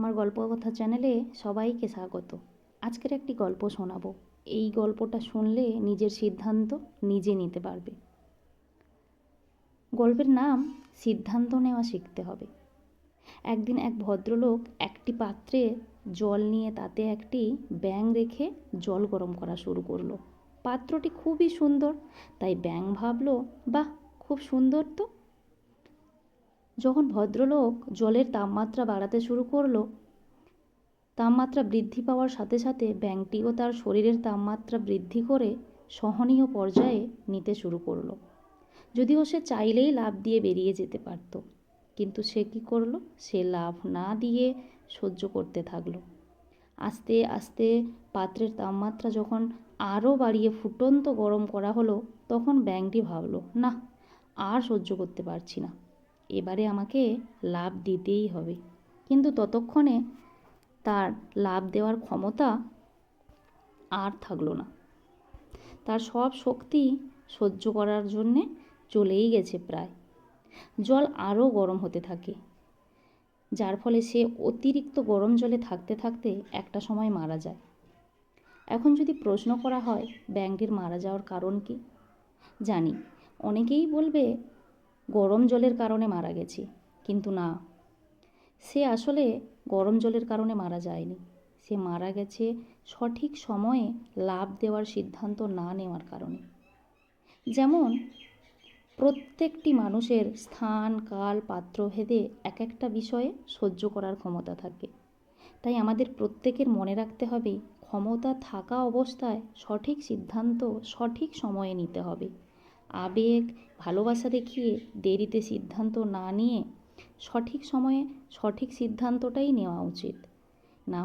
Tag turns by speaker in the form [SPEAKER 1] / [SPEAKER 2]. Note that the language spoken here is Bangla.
[SPEAKER 1] আমার গল্পকথা চ্যানেলে সবাইকে স্বাগত। আজকের একটি গল্প শোনাবো। এই গল্পটা শুনলে নিজের সিদ্ধান্ত নিজে নিতে পারবে। গল্পের নাম সিদ্ধান্ত নেওয়া শিখতে হবে। একদিন এক ভদ্রলোক একটি পাত্রে জল নিয়ে তাতে একটি ব্যাঙ রেখে জল গরম করা শুরু করলো। পাত্রটি খুবই সুন্দর, তাই ব্যাঙ ভাবলো, বাহ, খুব সুন্দর তো। যখন ভদ্রলোক জলের তাপমাত্রা বাড়াতে শুরু করলো, তাপমাত্রা বৃদ্ধি পাওয়ার সাথে সাথে ব্যাঙটিও তার শরীরের তাপমাত্রা বৃদ্ধি করে সহনীয় পর্যায়ে নিতে শুরু করলো। যদিও সে চাইলেই লাফ দিয়ে বেরিয়ে যেতে পারত, কিন্তু সে কী করলো? সে লাফ না দিয়ে সহ্য করতে থাকলো। আস্তে আস্তে পাত্রের তাপমাত্রা যখন আরও বাড়িয়ে ফুটন্ত গরম করা হলো, তখন ব্যাঙটি ভাবলো, না, আর সহ্য করতে পারছি না, এবারে আমাকে লাফ দিতেই হবে। কিন্তু ততক্ষণে তার লাফ দেওয়ার ক্ষমতা আর থাকলো না। তার সব শক্তি সহ্য করার জন্যে চলেই গেছে প্রায়। জল আরও গরম হতে থাকে, যার ফলে সে অতিরিক্ত গরম জলে থাকতে থাকতে একটা সময় মারা যায়। এখন যদি প্রশ্ন করা হয় ব্যাঙটির মারা যাওয়ার কারণ কি, জানি অনেকেই বলবে গরম জলের কারণে মারা গেছে, কিন্তু না, সে আসলে গরম জলের কারণে মারা যায়নি। সে মারা গেছে সঠিক সময়ে লাফ দেওয়ার সিদ্ধান্ত না নেওয়ার কারণে। যেমন প্রত্যেকটি মানুষের স্থান, কাল, পাত্রভেদে এক একটা বিষয়ে সহ্য করার ক্ষমতা থাকে। তাই আমাদের প্রত্যেকের মনে রাখতে হবে, ক্ষমতা থাকা অবস্থায় সঠিক সিদ্ধান্ত সঠিক সময়ে নিতে হবে। আবেগ, ভালোবাসা দেখিয়ে দেরিতে সিদ্ধান্ত না নিয়ে সঠিক সময়ে সঠিক সিদ্ধান্তটাই নেওয়া উচিত। না